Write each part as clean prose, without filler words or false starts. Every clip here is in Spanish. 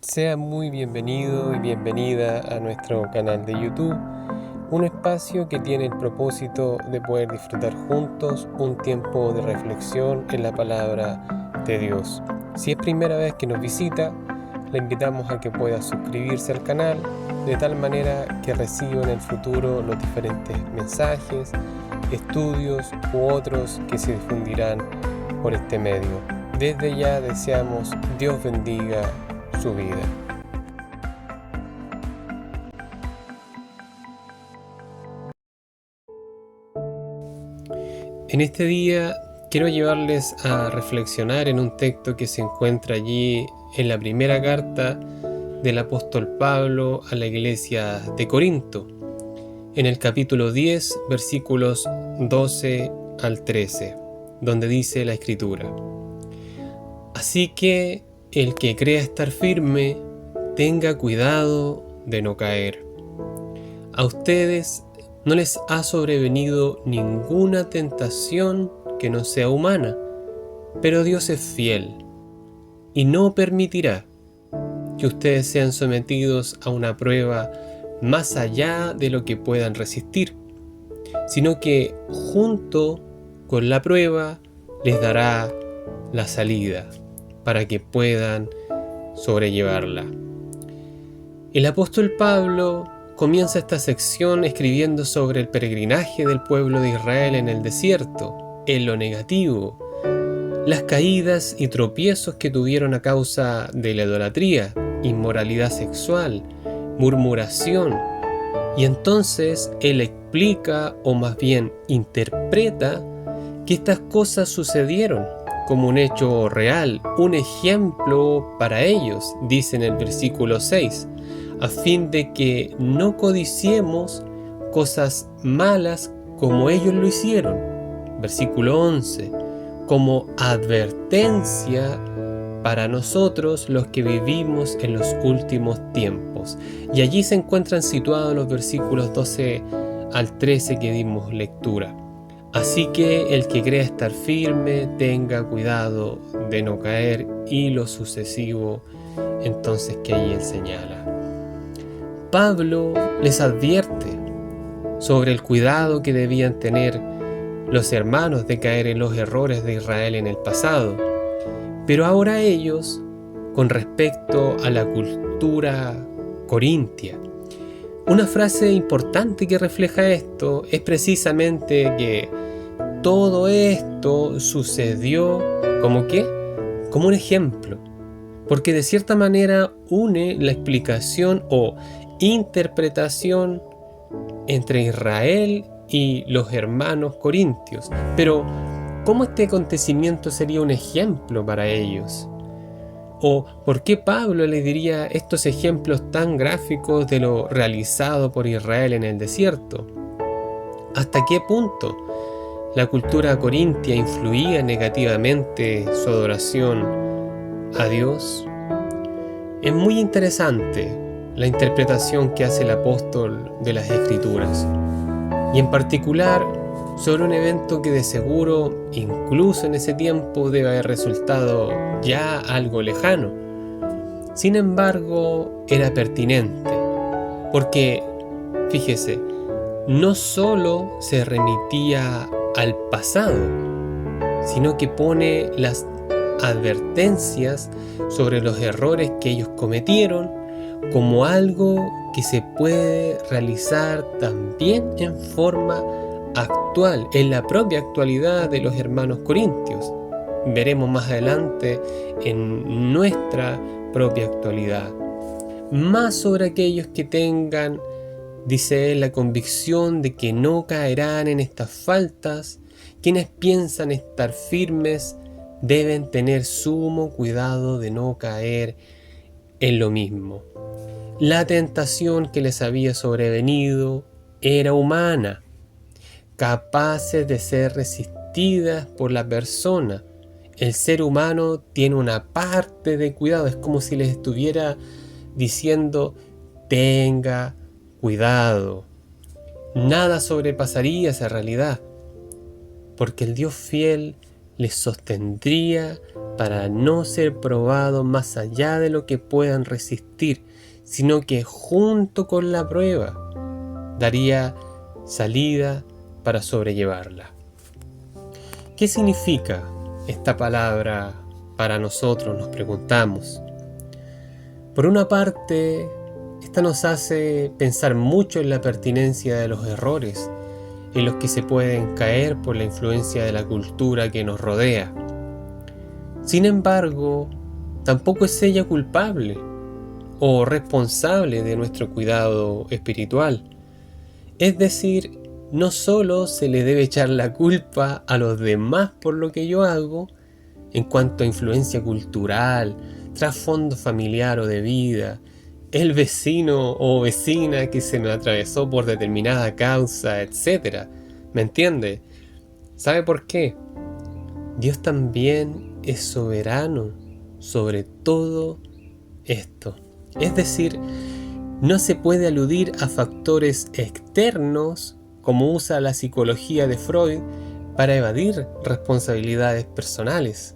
Sea muy bienvenido y bienvenida a nuestro canal de YouTube, un espacio que tiene el propósito de poder disfrutar juntos un tiempo de reflexión en la palabra de Dios. Si es primera vez que nos visita, le invitamos a que pueda suscribirse al canal de tal manera que reciba en el futuro los diferentes mensajes, estudios u otros que se difundirán por este medio. Desde ya deseamos Dios bendiga su vida. En este día quiero llevarles a reflexionar en un texto que se encuentra allí en la primera carta del apóstol Pablo a la iglesia de Corinto, en el capítulo 10, versículos 12 al 13, donde dice la escritura: Así que el que crea estar firme, tenga cuidado de no caer. A ustedes no les ha sobrevenido ninguna tentación que no sea humana, pero Dios es fiel y no permitirá que ustedes sean sometidos a una prueba más allá de lo que puedan resistir, sino que junto con la prueba les dará la salida para que puedan sobrellevarla. El apóstol Pablo comienza esta sección escribiendo sobre el peregrinaje del pueblo de Israel en el desierto, en lo negativo, las caídas y tropiezos que tuvieron a causa de la idolatría, inmoralidad sexual, murmuración, y entonces él explica, o más bien interpreta, que estas cosas sucedieron como un hecho real, un ejemplo para ellos, dice en el versículo 6, a fin de que no codiciemos cosas malas como ellos lo hicieron. Versículo 11, como advertencia para nosotros los que vivimos en los últimos tiempos. Y allí se encuentran situados los versículos 12 al 13 que dimos lectura. Así que el que crea estar firme, tenga cuidado de no caer, y lo sucesivo entonces que ahí él señala. Pablo les advierte sobre el cuidado que debían tener los hermanos de caer en los errores de Israel en el pasado, pero ahora ellos, con respecto a la cultura corintia. Una frase importante que refleja esto es precisamente que todo esto sucedió ¿como qué? Como un ejemplo, porque de cierta manera une la explicación o interpretación entre Israel y los hermanos corintios. Pero, ¿cómo este acontecimiento sería un ejemplo para ellos? ¿O por qué Pablo les diría estos ejemplos tan gráficos de lo realizado por Israel en el desierto? ¿Hasta qué punto la cultura corintia influía negativamente su adoración a Dios? Es muy interesante la interpretación que hace el apóstol de las Escrituras, y en particular sobre un evento que de seguro, incluso en ese tiempo, debe haber resultado ya algo lejano. Sin embargo, era pertinente, porque, fíjese, no solo se remitía al pasado, sino que pone las advertencias sobre los errores que ellos cometieron como algo que se puede realizar también en forma actual, en la propia actualidad de los hermanos corintios. Veremos más adelante en nuestra propia actualidad. Más sobre aquellos que tengan, dice él, la convicción de que no caerán en estas faltas. Quienes piensan estar firmes deben tener sumo cuidado de no caer en lo mismo. La tentación que les había sobrevenido era humana, capaces de ser resistidas por la persona. El ser humano tiene una parte de cuidado, es como si les estuviera diciendo: tenga cuidado. Nada sobrepasaría esa realidad, porque el Dios fiel les sostendría para no ser probados más allá de lo que puedan resistir, sino que junto con la prueba daría salida para sobrellevarla. ¿Qué significa esta palabra para nosotros? Nos preguntamos. Por una parte, esta nos hace pensar mucho en la pertinencia de los errores en los que se pueden caer por la influencia de la cultura que nos rodea. Sin embargo, tampoco es ella culpable o responsable de nuestro cuidado espiritual. Es decir, no solo se le debe echar la culpa a los demás por lo que yo hago, en cuanto a influencia cultural, trasfondo familiar o de vida, el vecino o vecina que se me atravesó por determinada causa, etc. ¿Me entiende? ¿Sabe por qué? Dios también es soberano sobre todo esto. Es decir, no se puede aludir a factores externos, como usa la psicología de Freud, para evadir responsabilidades personales,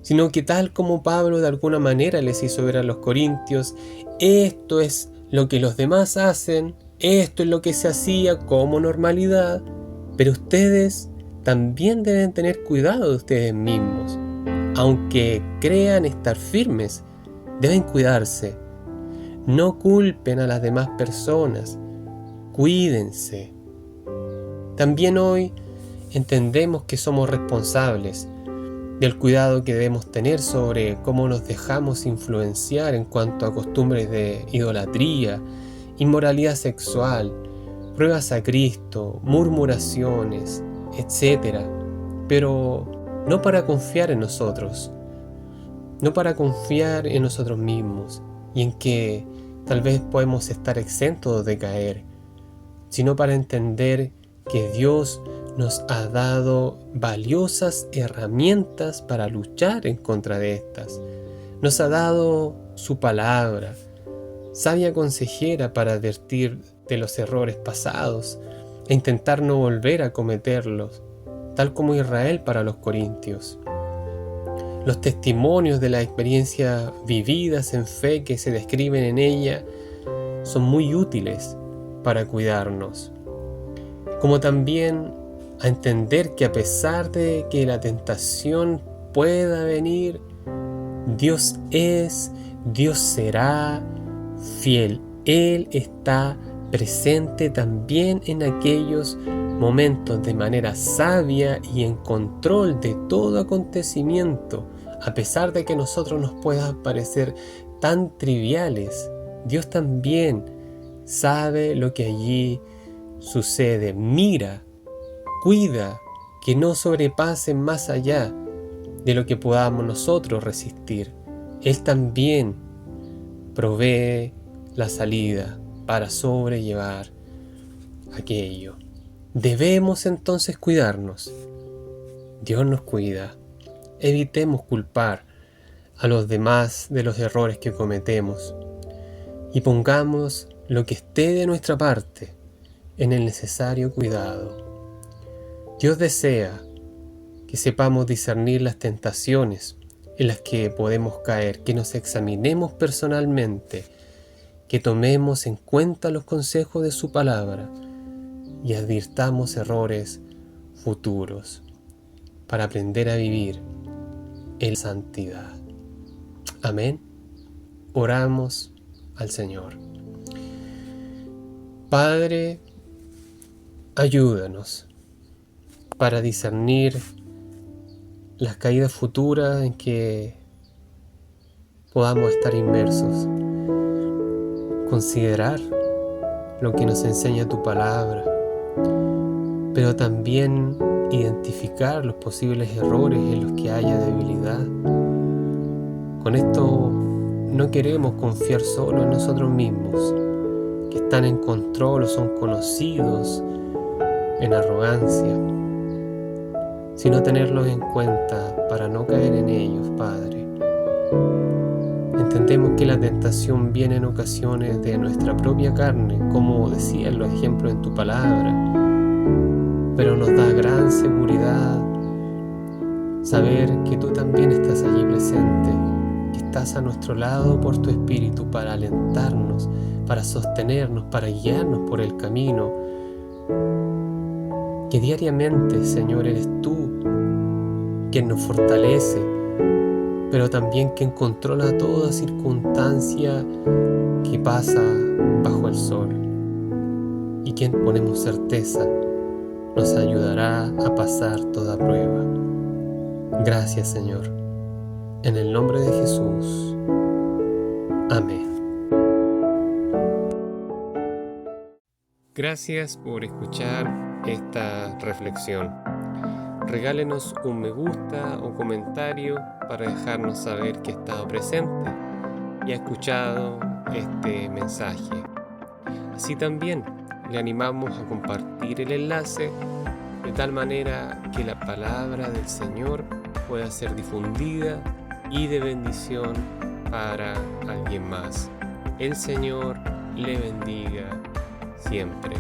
sino que tal como Pablo de alguna manera les hizo ver a los corintios, esto es lo que los demás hacen, esto es lo que se hacía como normalidad, pero ustedes también deben tener cuidado de ustedes mismos. Aunque crean estar firmes, deben cuidarse. No culpen a las demás personas, cuídense. También hoy entendemos que somos responsables del cuidado que debemos tener sobre cómo nos dejamos influenciar en cuanto a costumbres de idolatría, inmoralidad sexual, pruebas a Cristo, murmuraciones, etc. Pero no para confiar en nosotros, no para confiar en nosotros mismos y en que tal vez podemos estar exentos de caer, sino para entender que Dios nos ha dado valiosas herramientas para luchar en contra de estas. Nos ha dado su palabra, sabia consejera para advertir de los errores pasados e intentar no volver a cometerlos, tal como Israel para los corintios. Los testimonios de la experiencia vividas en fe que se describen en ella son muy útiles para cuidarnos, como también a entender que a pesar de que la tentación pueda venir, Dios es, Dios será fiel. Él está presente también en aquellos momentos de manera sabia y en control de todo acontecimiento. A pesar de que a nosotros nos puedan parecer tan triviales, Dios también sabe lo que allí sucede. Mira, cuida que no sobrepasen más allá de lo que podamos nosotros resistir. Él también provee la salida para sobrellevar aquello. Debemos entonces cuidarnos. Dios nos cuida. Evitemos culpar a los demás de los errores que cometemos y pongamos lo que esté de nuestra parte en el necesario cuidado. Dios desea que sepamos discernir las tentaciones en las que podemos caer, que nos examinemos personalmente, que tomemos en cuenta los consejos de su palabra y advirtamos errores futuros para aprender a vivir en santidad. Amén. Oramos al Señor. Padre, ayúdanos para discernir las caídas futuras en que podamos estar inmersos. Considerar lo que nos enseña tu palabra, pero también identificar los posibles errores en los que haya debilidad. Con esto no queremos confiar solo en nosotros mismos, que están en control o son conocidos en arrogancia, sino tenerlos en cuenta para no caer en ellos, Padre. Entendemos que la tentación viene en ocasiones de nuestra propia carne, como decían los ejemplos en tu palabra, pero nos da gran seguridad saber que tú también estás allí presente, que estás a nuestro lado por tu Espíritu para alentarnos, para sostenernos, para guiarnos por el camino. Que diariamente, Señor, eres tú quien nos fortalece, pero también quien controla toda circunstancia que pasa bajo el sol, y quien, ponemos certeza, nos ayudará a pasar toda prueba. Gracias, Señor. En el nombre de Jesús. Amén. Gracias por escuchar esta reflexión. Regálenos un me gusta o comentario para dejarnos saber que ha estado presente y ha escuchado este mensaje. Así también le animamos a compartir el enlace de tal manera que la palabra del Señor pueda ser difundida y de bendición para alguien más. El Señor le bendiga siempre.